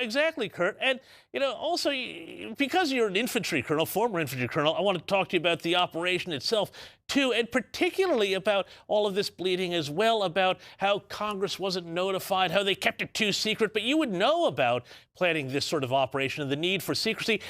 exactly, Kurt. And, also, because you're an infantry colonel, former infantry colonel, I want to talk to you about the operation itself, too, and particularly about all of this bleeding as well, about how Congress wasn't notified, how they kept it too secret. But you would know about planning this sort of operation and the need for secrecy.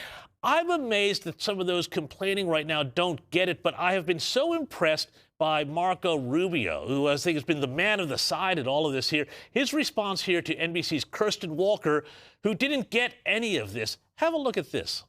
I'm amazed that some of those complaining right now don't get it, but I have been so impressed by Marco Rubio, who I think has been the man of the side in all of this here. His response here to NBC's Kirsten Walker, who didn't get any of this. Have a look at this.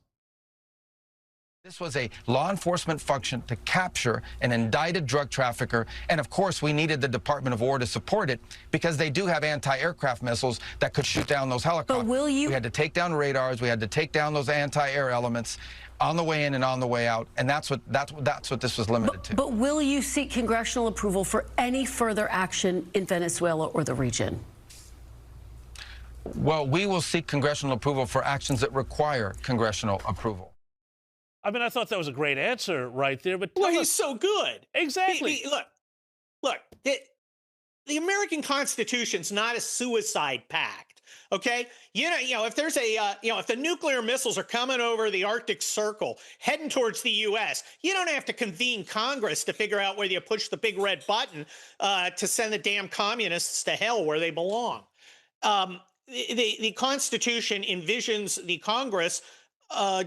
This was a law enforcement function to capture an indicted drug trafficker. And of course, we needed the Department of War to support it because they do have anti-aircraft missiles that could shoot down those helicopters. But will you? We had to take down radars. We had to take down those anti-air elements on the way in and on the way out. And that's what this was limited to. But will you seek congressional approval for any further action in Venezuela or the region? Well, we will seek congressional approval for actions that require congressional approval. I mean, I thought that was a great answer right there, but well, he's so good. Exactly. Look, the American Constitution's not a suicide pact. Okay, if there's if the nuclear missiles are coming over the Arctic Circle, heading towards the U.S., you don't have to convene Congress to figure out whether you push the big red button to send the damn communists to hell where they belong. The Constitution envisions the Congress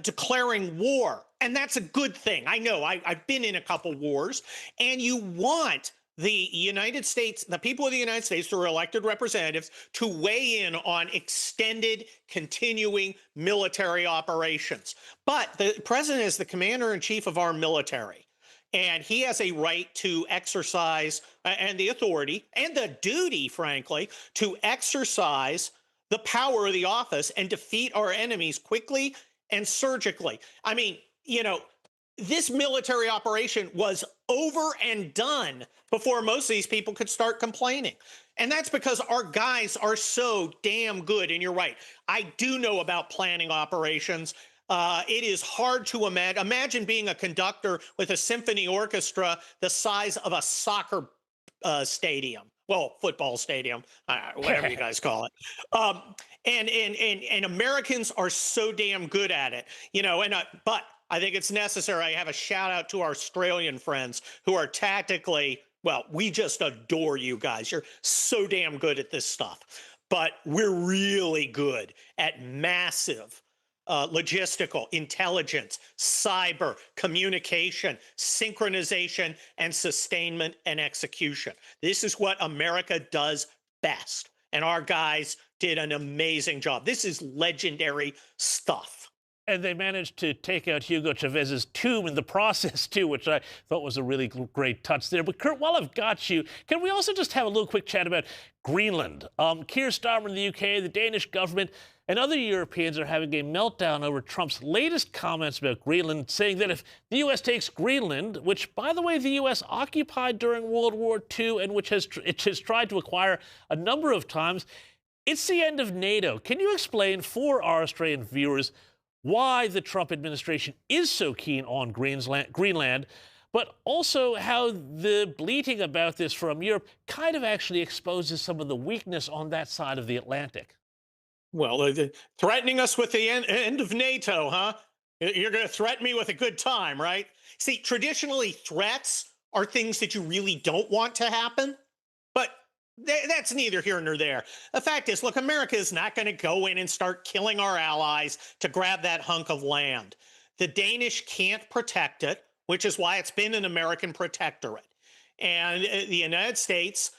declaring war. And that's a good thing. I know I've been in a couple wars, and you want the United States, the people of the United States who are elected representatives, to weigh in on extended, continuing military operations. But the president is the commander in chief of our military, and he has a right to exercise and the authority and the duty, frankly, to exercise the power of the office and defeat our enemies quickly and surgically. I mean, this military operation was over and done before most of these people could start complaining. And that's because our guys are so damn good. And you're right. I do know about planning operations. It is hard to imagine. Imagine being a conductor with a symphony orchestra the size of a soccer stadium. Well, football stadium, whatever you guys call it. And Americans are so damn good at it, but I think it's necessary. I have a shout out to our Australian friends who are tactically, well, we just adore you guys. You're so damn good at this stuff, but we're really good at massive logistical, intelligence, cyber, communication, synchronization, and sustainment and execution. This is what America does best. And our guys did an amazing job. This is legendary stuff. And they managed to take out Hugo Chavez's tomb in the process, too, which I thought was a really great touch there. But, Kurt, while I've got you, can we also just have a little quick chat about Greenland? Keir Starmer in the UK, the Danish government, and other Europeans are having a meltdown over Trump's latest comments about Greenland, saying that if the U.S. takes Greenland, which, by the way, the U.S. occupied during World War II and which it has tried to acquire a number of times, it's the end of NATO. Can you explain for our Australian viewers why the Trump administration is so keen on Greenland, but also how the bleating about this from Europe kind of actually exposes some of the weakness on that side of the Atlantic? Well, threatening us with the end of NATO, huh? You're going to threaten me with a good time, right? See, traditionally, threats are things that you really don't want to happen, but that's neither here nor there. The fact is, look, America is not going to go in and start killing our allies to grab that hunk of land. The Danish can't protect it, which is why it's been an American protectorate. And the United States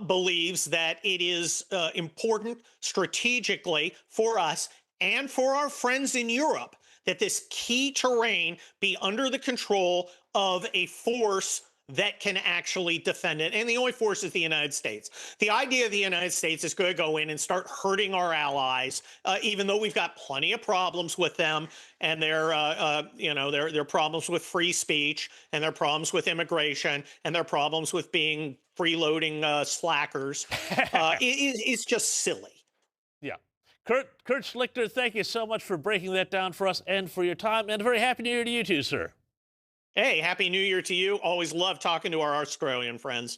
believes that it is important strategically for us and for our friends in Europe that this key terrain be under the control of a force that can actually defend it. And the only force is the United States. The idea of the United States is going to go in and start hurting our allies, even though we've got plenty of problems with them and their problems with free speech and their problems with immigration and their problems with being freeloading slackers. It's just silly. Yeah. Kurt Schlichter, thank you so much for breaking that down for us and for your time. And a very happy New Year to you too, sir. Hey, Happy New Year to you. Always love talking to our Australian friends.